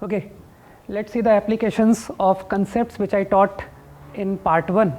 Okay, let's see the applications of concepts which I taught in part 1.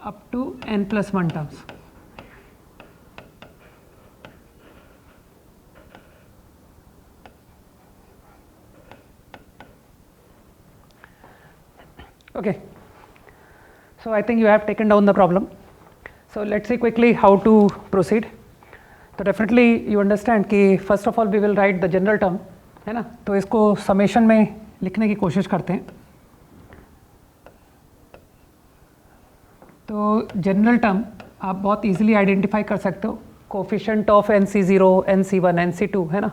Up to n plus 1 terms. Okay, so I think you have taken down the problem. So let's see quickly how to proceed. So definitely you understand कि first of all we will write the general term, है ना. तो इसको summation में लिखने की कोशिश करते हैं. तो जनरल टर्म आप बहुत इजीली आइडेंटिफाई कर सकते हो. Coefficient of NC0, NC1, NC2 है ना.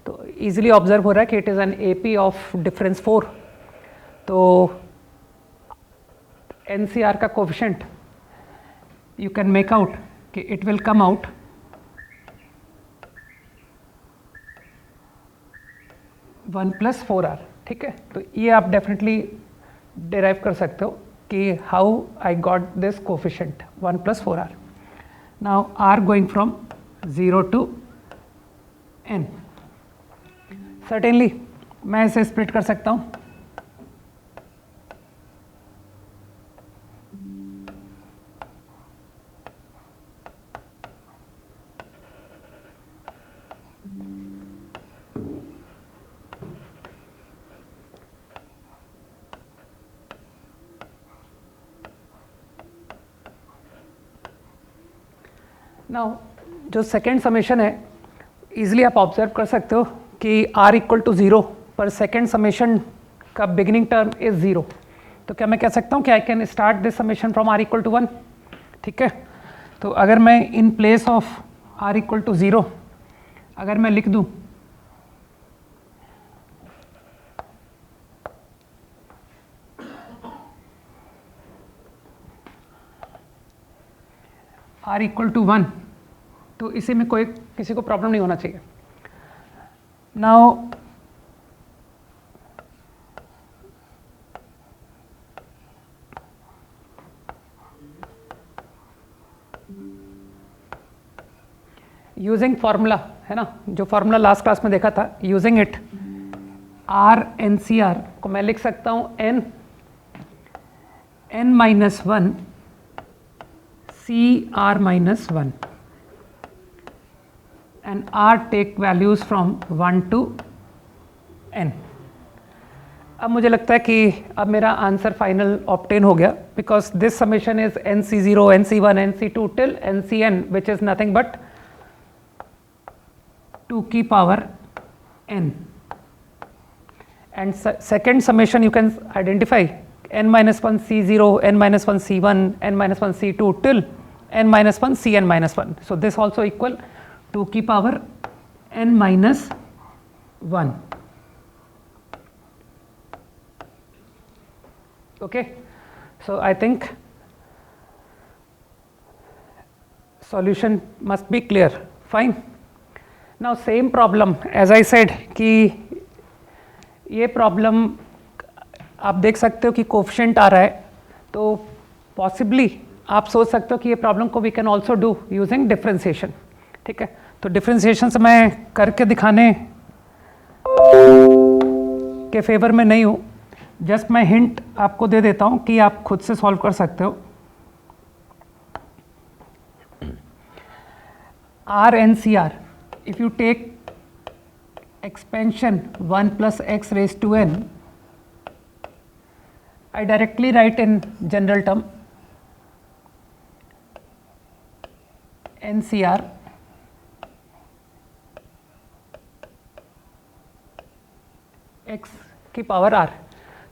तो इजीली ऑब्जर्व हो रहा है कि it is an AP of difference 4. तो NCR का coefficient you can make out कि it will come out 1 + 4R. ठीक है, तो ये आप डेफिनेटली डिराइव कर सकते हो कि how I got this coefficient 1 + 4R. Now R going from 0 to n. Certainly मैं इसे स्प्लिट कर सकता हूँ. नाउ जो सेकेंड समेशन है ईजिली आप ऑब्जर्व कर सकते हो कि R = 0 पर सेकेंड समेशन का बिगिनिंग टर्म इज 0. तो क्या मैं कह सकता हूँ कि I can start this summation from R = 1. ठीक है, तो अगर मैं इन प्लेस ऑफ R = 0 अगर मैं लिख दूँ R = 1 तो इसी में कोई किसी को प्रॉब्लम नहीं होना चाहिए. नाउ यूजिंग फॉर्मूला है ना, जो फॉर्मूला लास्ट क्लास में देखा था, यूजिंग इट R NCR को मैं लिख सकता हूँ n-1 CR - 1 and R take values from 1 to n. अब मुझे लगता है कि अब मेरा आंसर फाइनल ऑब्टेन हो गया because this summation is NC0, NC1, NC2 till NCN which is nothing but 2⁻n. And second summation you can identify n-1 C0, n-1 C1, n-1 C2 till n-1 Cn-1. So this also equal 2⁻n-1. Okay, so I think solution must be clear. Fine. Now same problem as I said कि ये problem आप देख सकते हो कि coefficient आ रहा है, तो पॉसिबली आप सोच सकते हो कि ये प्रॉब्लम को we can also do using differentiation. ठीक है, तो डिफ्रेंसिएशन से मैं करके दिखाने के फेवर में नहीं हूँ. जस्ट मैं हिंट आपको दे देता हूँ कि आप खुद से सॉल्व कर सकते हो. R NCR, if you take expansion 1 + x raised to n, I directly write in general term NCR x की पावर r.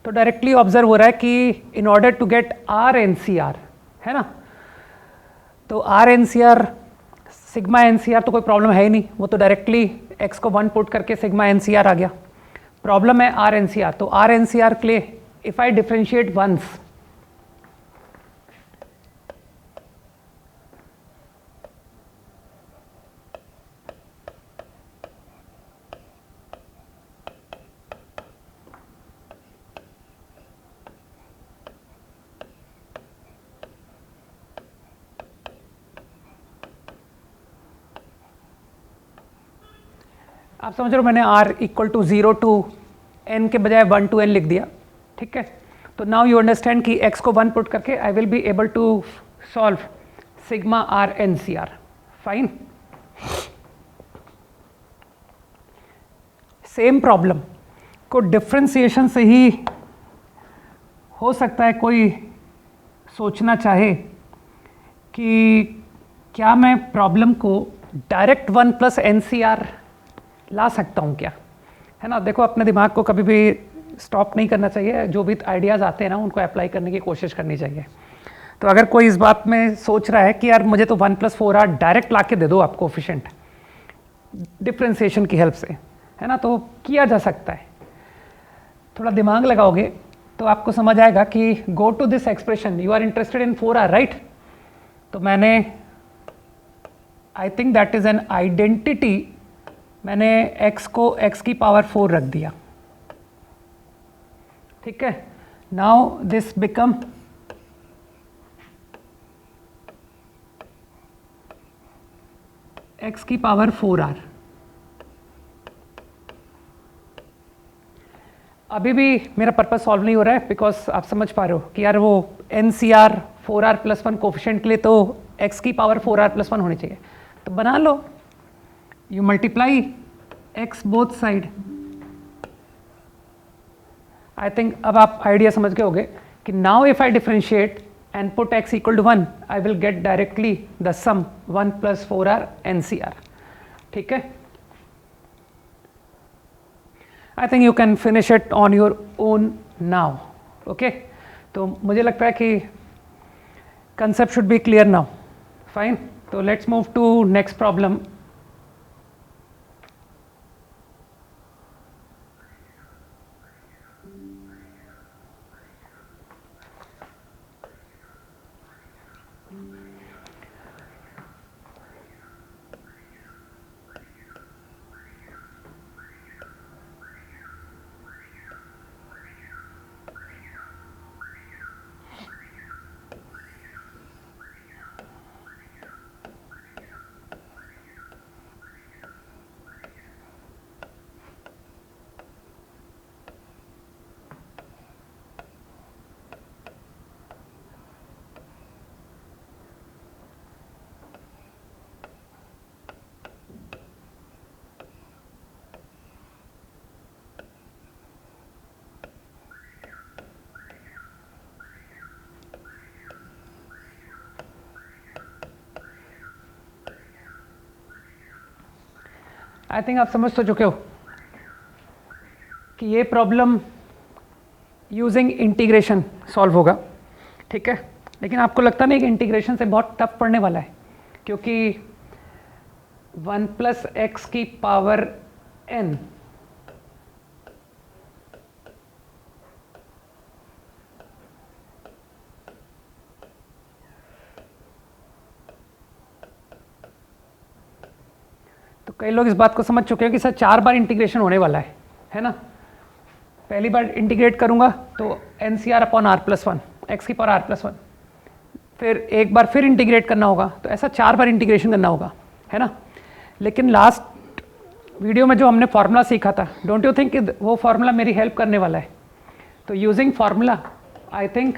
तो डायरेक्टली ऑब्जर्व हो रहा है कि in order to get R NCR है ना, तो R NCR सिग्मा NCR तो कोई प्रॉब्लम है ही नहीं, वो तो डायरेक्टली x को 1 पुट करके सिग्मा NCR आ गया. प्रॉब्लम है R NCR. तो R NCR के लिए इफ आई डिफरेंशिएट वंस, आप समझ रहे हो, मैंने R equal to 0 to n के बजाय 1 टू n लिख दिया. ठीक है, तो नाउ यू अंडरस्टैंड कि x को 1 पुट करके I will be able to solve sigma R NCR. Fine. Same problem को डिफ्रेंसिएशन से ही हो सकता है कोई सोचना चाहे कि क्या मैं प्रॉब्लम को डायरेक्ट 1 प्लस NCR ला सकता हूँ क्या, है ना. देखो, अपने दिमाग को कभी भी स्टॉप नहीं करना चाहिए. जो भी आइडियाज़ आते हैं ना, उनको अप्लाई करने की कोशिश करनी चाहिए. तो अगर कोई इस बात में सोच रहा है कि यार मुझे तो 1 + 4R डायरेक्ट ला के दे दो आप कोफिशिएंट डिफ्रेंसिएशन की हेल्प से, है ना, तो किया जा सकता है. थोड़ा दिमाग लगाओगे तो आपको समझ आएगा कि go to this expression, you are interested in 4R, right. तो मैंने, I think that is an identity, मैंने x को x की पावर 4 रख दिया. ठीक है, नाउ दिस बिकम x की पावर 4R. अभी भी मेरा पर्पस सॉल्व नहीं हो रहा है, बिकॉज आप समझ पा रहे हो कि यार वो NCR 4R + 1 कोफिशिएंट के लिए तो x की पावर 4R + 1 होनी चाहिए. तो बना लो, you multiply x both side. I think अब आप आइडिया समझ गए होगे कि now if I differentiate and put x equal to 1, I will get directly the sum 1 + 4R NCR. ठीक है, I think you can finish it on your own now. Okay, तो मुझे लगता है कि concept should be clear now. Fine, तो let's move to next problem. I think आप समझ तो चुके हो कि ये प्रॉब्लम यूजिंग इंटीग्रेशन सॉल्व होगा. ठीक है, लेकिन आपको लगता नहीं कि इंटीग्रेशन से बहुत टफ पड़ने वाला है, क्योंकि 1 + x की पावर n तो कई लोग इस बात को समझ चुके हैं कि सर 4 बार इंटीग्रेशन होने वाला है ना. पहली बार इंटीग्रेट करूंगा तो NCR/R + 1 x की पावर R + 1, फिर एक बार फिर इंटीग्रेट करना होगा, तो ऐसा 4 बार इंटीग्रेशन करना होगा, है ना. लेकिन लास्ट वीडियो में जो हमने फॉर्मूला सीखा था, डोंट यू थिंक कि वो फॉर्मूला मेरी हेल्प करने वाला है. तो using formula I think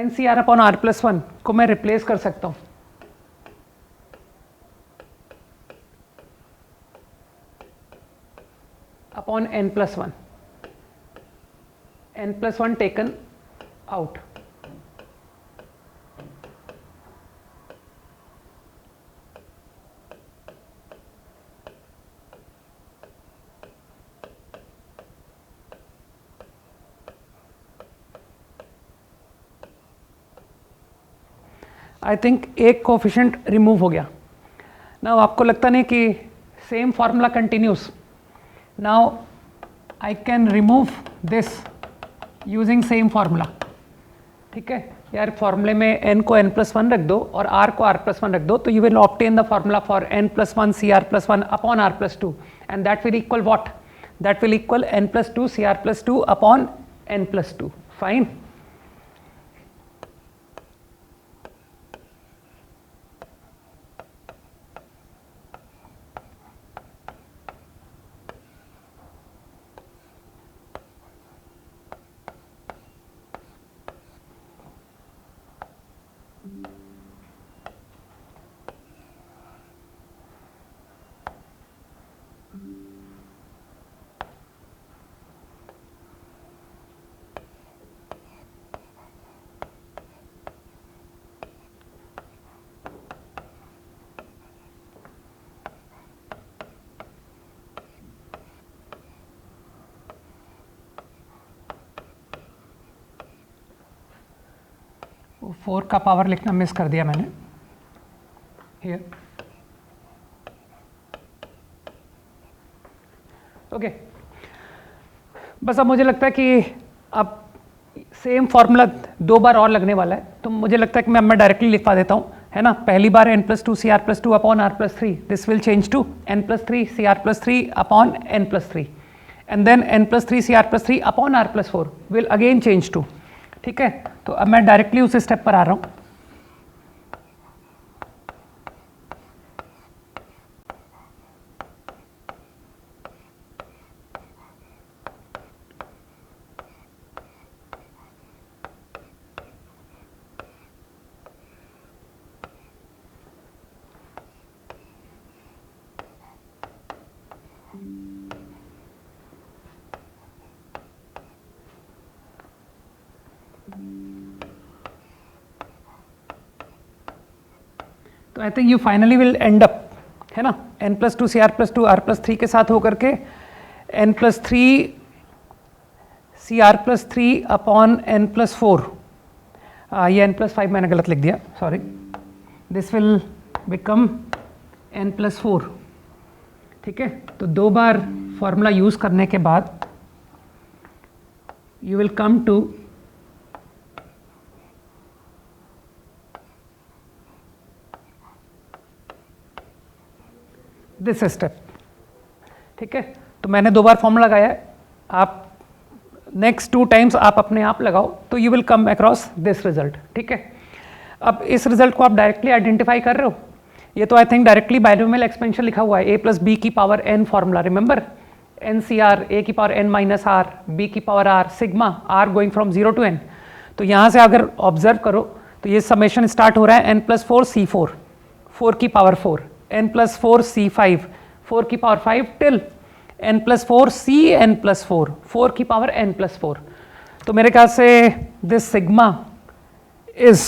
NCR/R + 1 को मैं रिप्लेस कर सकता हूँ. upon n + 1, n + 1 taken out. I think एक कोफिशिएंट रिमूव हो गया. नाउ आपको लगता नहीं कि same formula continuous. Now I can remove this using same formula. ठीक है यार, फॉर्मूले में n को n+1 रख दो और r को r+1 रख दो, तो you will obtain the formula for n+1 cr+1 upon r+2 and that will equal what? That will equal n+2 cr+2 upon n+2. Fine. Four का पावर लिखना मिस कर दिया मैंने हियर. ओके, बस अब मुझे लगता है कि अब सेम फॉर्मूला 2 बार और लगने वाला है, तो मुझे लगता है कि मैं डायरेक्टली लिखवा देता हूँ, है ना. पहली बार n+2 cr+2 upon r+3, this will change to n+3 cr+3 upon n+3 and then n+3 cr+3 upon r+4 will again change to. ठीक है, तो अब मैं डायरेक्टली उस स्टेप पर आ रहा हूँ. तो I think you finally will and up, है ना, n+2 cr+2 r+3 के साथ होकर के n+3 cr+3 अपॉन n+4. ये n+5 मैंने गलत लिख दिया, sorry. This will become n+4. ठीक है, तो 2 बार फॉर्मूला यूज करने के बाद you will come to this step. ठीक है, तो मैंने 2 बार फॉर्मूला लगाया है, आप नेक्स्ट 2 टाइम्स आप अपने आप लगाओ तो you will come across this result. ठीक है, अब इस रिजल्ट को आप डायरेक्टली आइडेंटिफाई कर रहे हो. ये तो I think directly binomial expansion लिखा हुआ है, a+b की power n formula, remember NCR a की पावर n-r b की power r sigma r going from 0 to n. तो यहाँ से अगर ऑब्जर्व करो तो ये समेशन स्टार्ट हो रहा है n+4 c4 4 की पावर 4, n+4 c5 4 की पावर 5 टिल n+4 cn+4 4 की पावर n+4. तो मेरे ख्याल से दिस सिग्मा इज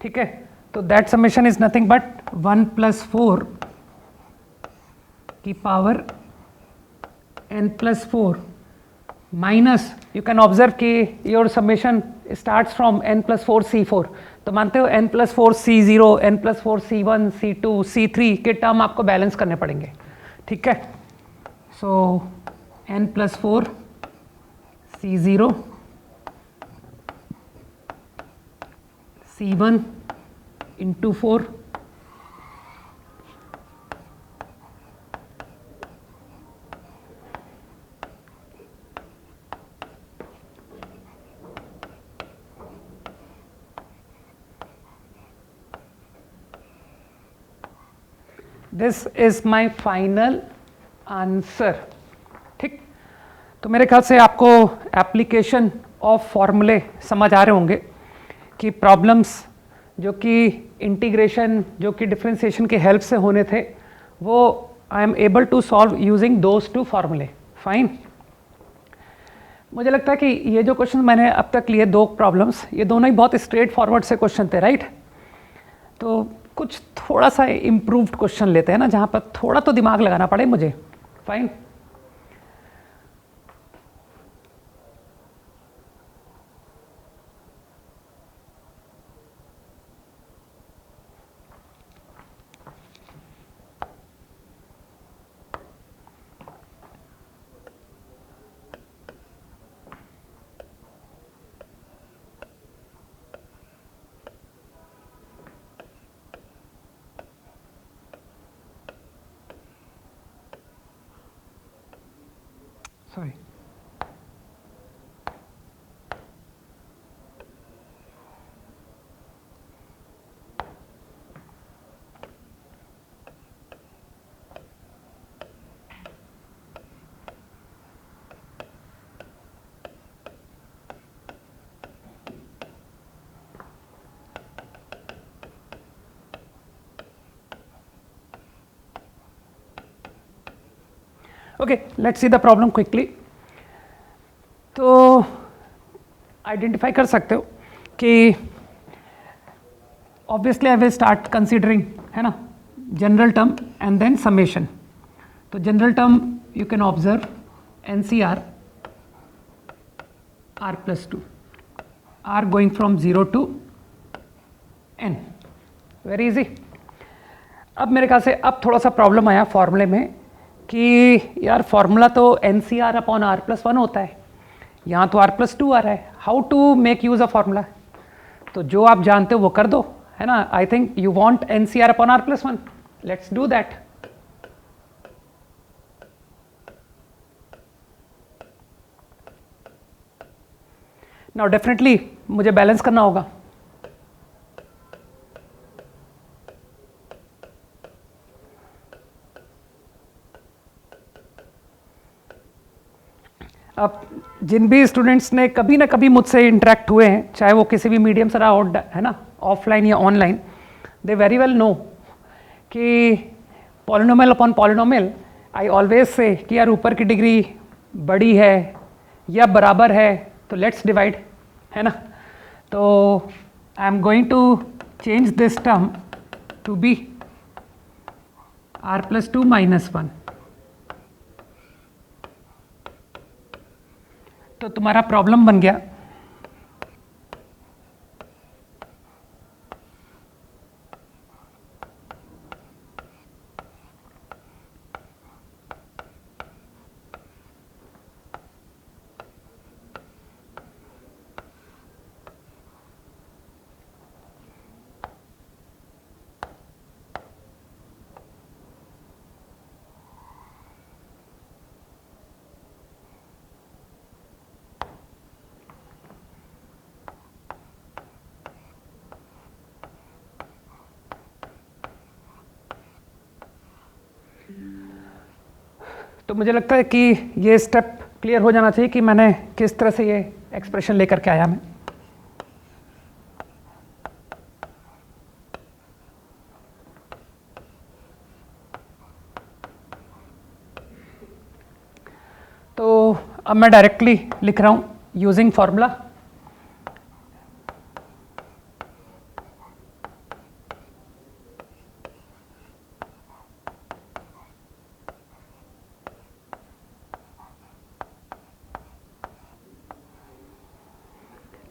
ठीक है, तो that summation is nothing but 1+4 की power n+4 minus, you can observe कि your summation starts from n+4 c4. तो मानते हो n+4 c0 n+4 c1 c2 c3 के टर्म आपको बैलेंस करने पड़ेंगे. ठीक है, सो n+4 c0 c1 into 4 this is my final answer. ठीक, तो मेरे ख्याल से आपको एप्लीकेशन ऑफ फॉर्मूले समझ आ रहे होंगे कि प्रॉब्लम्स जो कि इंटीग्रेशन जो कि डिफरेंशिएशन के हेल्प से होने थे वो I am able to solve using those 2 फॉर्मूले. फाइन. मुझे लगता है कि ये जो क्वेश्चन मैंने अब तक लिए 2 प्रॉब्लम्स, ये दोनों ही बहुत स्ट्रेट फॉरवर्ड से क्वेश्चन थे, राइट? तो कुछ थोड़ा सा इम्प्रूव्ड क्वेश्चन लेते हैं ना, जहाँ पर थोड़ा तो दिमाग लगाना पड़े मुझे। Fine. Sorry. Okay, let's see the problem quickly. तो आइडेंटिफाई कर सकते हो कि obviously I will start considering, है ना, general term and then summation. तो general term you can observe NCR R+2, R going from 0 to n. Very easy. अब मेरे ख्याल से अब थोड़ा सा प्रॉब्लम आया फॉर्मूले में कि यार फॉर्मूला तो NCR/R+1 होता है, यहाँ तो R+2 आ रहा है. How to make use of formula? तो जो आप जानते हो वो कर दो, है ना. I think you want NCR/R+1. Let's do that. Now definitely मुझे बैलेंस करना होगा. अब जिन भी स्टूडेंट्स ने कभी ना कभी मुझसे इंटरेक्ट हुए हैं, चाहे वो किसी भी मीडियम से रहा हो, है ना, ऑफलाइन या online, they very well no कि polynomial upon polynomial I always say कि यार ऊपर की डिग्री बड़ी है या बराबर है तो लेट्स डिवाइड, है ना. तो I am going to change this term to be R+2 - 1. तो तुम्हारा प्रॉब्लम बन गया तो मुझे लगता है कि ये स्टेप क्लियर हो जाना चाहिए कि मैंने किस तरह से ये एक्सप्रेशन लेकर के आया मैं. तो अब मैं डायरेक्टली लिख रहा हूँ यूजिंग फॉर्मूला.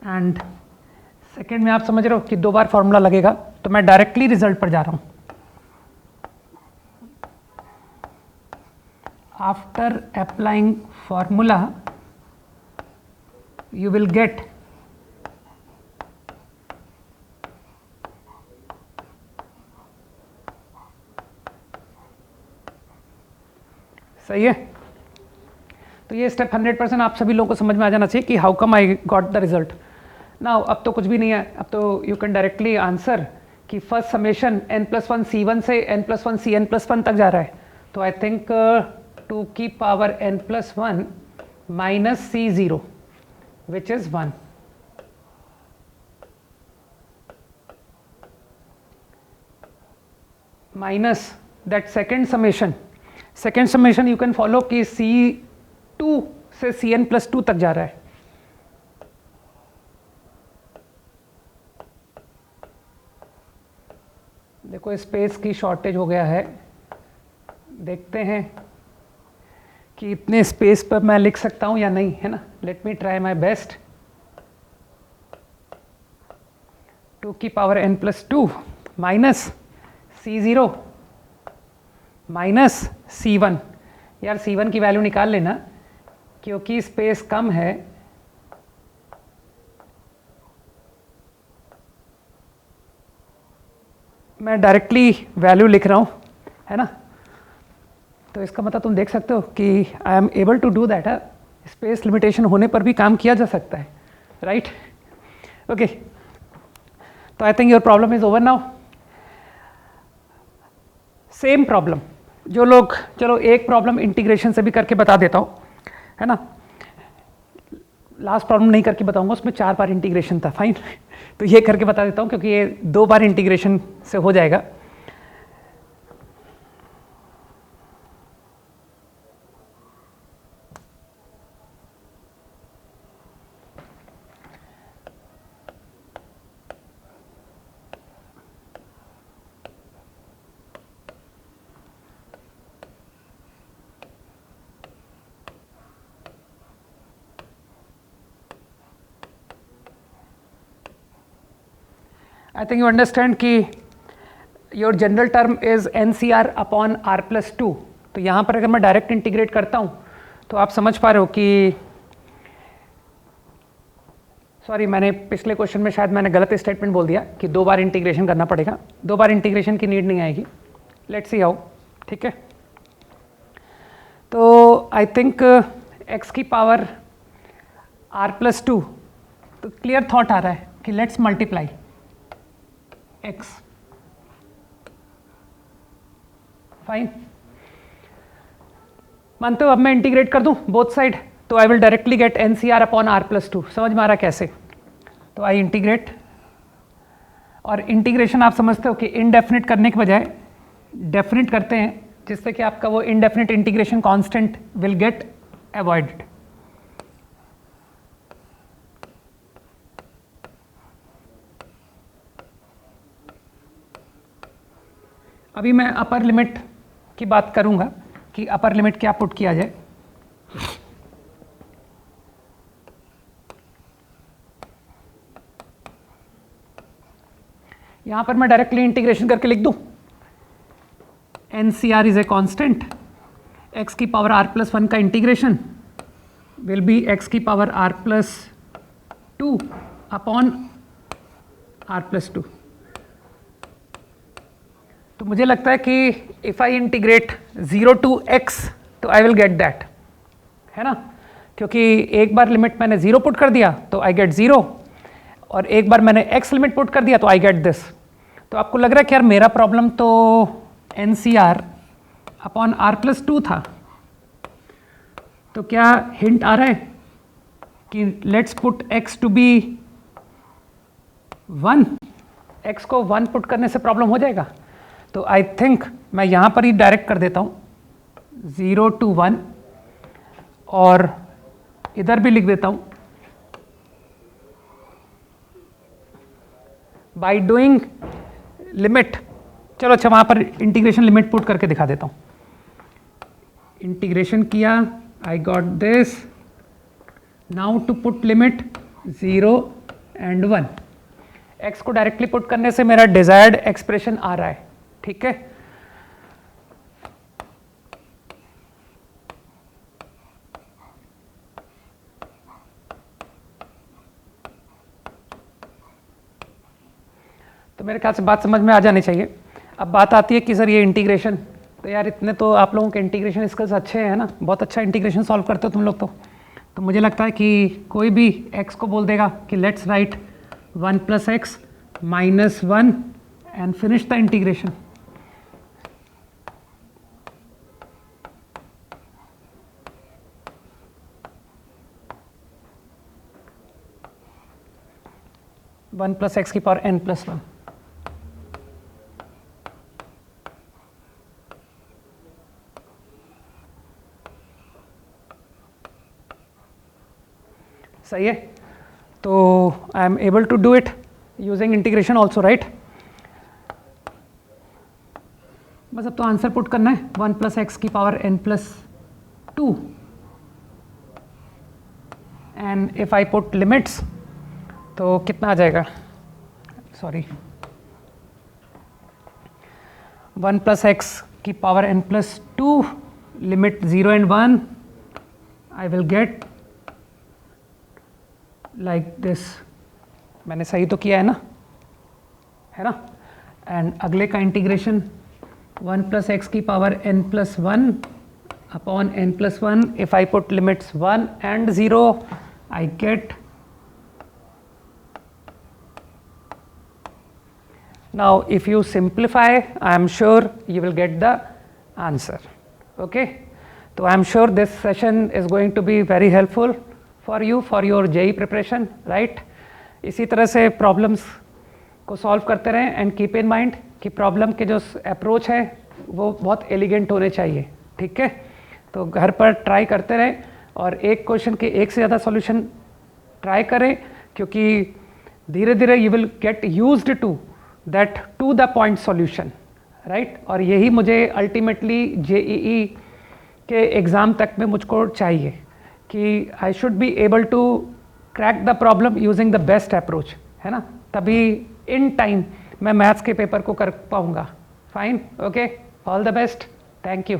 एंड सेकेंड में आप समझ रहे हो कि 2 बार फॉर्मूला लगेगा, तो मैं डायरेक्टली रिजल्ट पर जा रहा हूँ. After applying formula you will get सही है. तो ये स्टेप 100% आप सभी लोगों को समझ में आ जाना चाहिए कि how come I got the result. Now अब तो कुछ भी नहीं है, अब तो यू कैन डायरेक्टली आंसर कि फर्स्ट समेशन n+1 C1 से n+1 Cn+1 तक जा रहा है. तो I think to keep power n+1 - C0 which is 1. Minus that second summation you can follow कि C2 से Cn+2 तक जा रहा है। देखो स्पेस की शॉर्टेज हो गया है, देखते हैं कि इतने स्पेस पर मैं लिख सकता हूं या नहीं, है ना। Let me try my best. 2n+2 minus C0 minus C1। यार C1 की वैल्यू निकाल लेना, क्योंकि स्पेस कम है। मैं डायरेक्टली वैल्यू लिख रहा हूँ, है ना, तो इसका मतलब तुम देख सकते हो कि I am able to do that. Space limitation होने पर भी काम किया जा सकता है, राइट। ओके, तो I think your problem is over now. Same problem जो लोग, चलो एक प्रॉब्लम इंटीग्रेशन से भी करके बता देता हूँ, है ना। लास्ट प्रॉब्लम नहीं करके बताऊंगा, उसमें 4 बार इंटीग्रेशन था, फाइन। तो ये करके बता देता हूँ, क्योंकि ये 2 बार इंटीग्रेशन से हो जाएगा। I think you understand कि your general term is NCR upon R+2। तो यहाँ पर अगर मैं डायरेक्ट इंटीग्रेट करता हूँ तो आप समझ पा रहे हो कि, सॉरी मैंने पिछले क्वेश्चन में शायद मैंने गलत स्टेटमेंट बोल दिया कि 2 बार इंटीग्रेशन करना पड़ेगा। 2 बार इंटीग्रेशन की नीड नहीं आएगी। लेट्स सी हाउ, ठीक है। तो आई थिंक x की पावर R+2, तो क्लियर थॉट आ रहा है कि लेट्स मल्टीप्लाई x, फाइन। मानते हो अब मैं इंटीग्रेट कर दूं बोथ साइड, तो I will directly get NCR upon R+2। समझ में आ रहा कैसे? तो आई इंटीग्रेट, और इंटीग्रेशन आप समझते हो कि इनडेफिनिट करने के बजाय डेफिनिट करते हैं, जिससे कि आपका वो indefinite integration constant will get avoided. अभी मैं अपर लिमिट की बात करूंगा कि अपर लिमिट क्या पुट किया जाए। यहां पर मैं डायरेक्टली इंटीग्रेशन करके लिख दूं, NCR is a constant, x की पावर R+1 का इंटीग्रेशन विल बी x की पावर R+2 अपॉन R+2। तो मुझे लगता है कि if I integrate 0 to x तो आई विल गेट दैट, है ना, क्योंकि एक बार लिमिट मैंने 0 पुट कर दिया तो आई गेट 0, और एक बार मैंने x लिमिट पुट कर दिया तो आई गेट दिस। तो आपको लग रहा है कि यार मेरा प्रॉब्लम तो NCR अपॉन R+2 था, तो क्या हिंट आ रहा है कि let's put x to be 1, x को 1 पुट करने से प्रॉब्लम हो जाएगा। तो आई थिंक मैं यहाँ पर ही डायरेक्ट कर देता हूँ 0 to 1, और इधर भी लिख देता हूँ बाई डूइंग लिमिट। चलो अच्छा, वहाँ पर इंटीग्रेशन लिमिट पुट करके दिखा देता हूँ। इंटीग्रेशन किया, I got this. Now to put limit 0 and 1, x को डायरेक्टली पुट करने से मेरा डिजायर्ड एक्सप्रेशन आ रहा है, ठीक है। तो मेरे ख्याल से बात समझ में आ जानी चाहिए। अब बात आती है कि सर ये इंटीग्रेशन, तो यार इतने तो आप लोगों के इंटीग्रेशन स्किल्स अच्छे हैं ना, बहुत अच्छा इंटीग्रेशन सॉल्व करते हो तुम लोग। तो मुझे लगता है कि कोई भी x को बोल देगा कि let's write 1 + x - 1 and finish the integration. One plus x की पावर n+1। सही है, तो I am able to do it using integration also, right. बस अब तो आंसर पुट करना है, 1 + x की power n+2 and if I put limits तो कितना आ जाएगा, सॉरी 1 + x की power n+2 limit 0 and 1 I will get like this. मैंने सही तो किया है ना। एंड अगले का इंटीग्रेशन 1 + x की power n+1 upon n+1, if I put limits 1 and 0 I get, now if you simplify I am sure you will get the answer, okay। So I am sure this session is going to be very helpful for you for your JEE preparation, right। इसी तरह से problems को solve करते रहें and keep in mind कि problem के जो approach है वो बहुत एलिगेंट होने चाहिए, ठीक है। तो घर पर ट्राई करते रहें और एक क्वेश्चन के एक से ज़्यादा सॉल्यूशन ट्राई करें, क्योंकि धीरे धीरे you will get used to that to the point solution, right. और यही मुझे अल्टीमेटली JEE के एग्ज़ाम तक में मुझको चाहिए कि I should be able to crack the problem using the best approach, है ना। तभी इन टाइम मैं मैथ्स के पेपर को कर पाऊँगा। Fine, okay, all the best, thank you.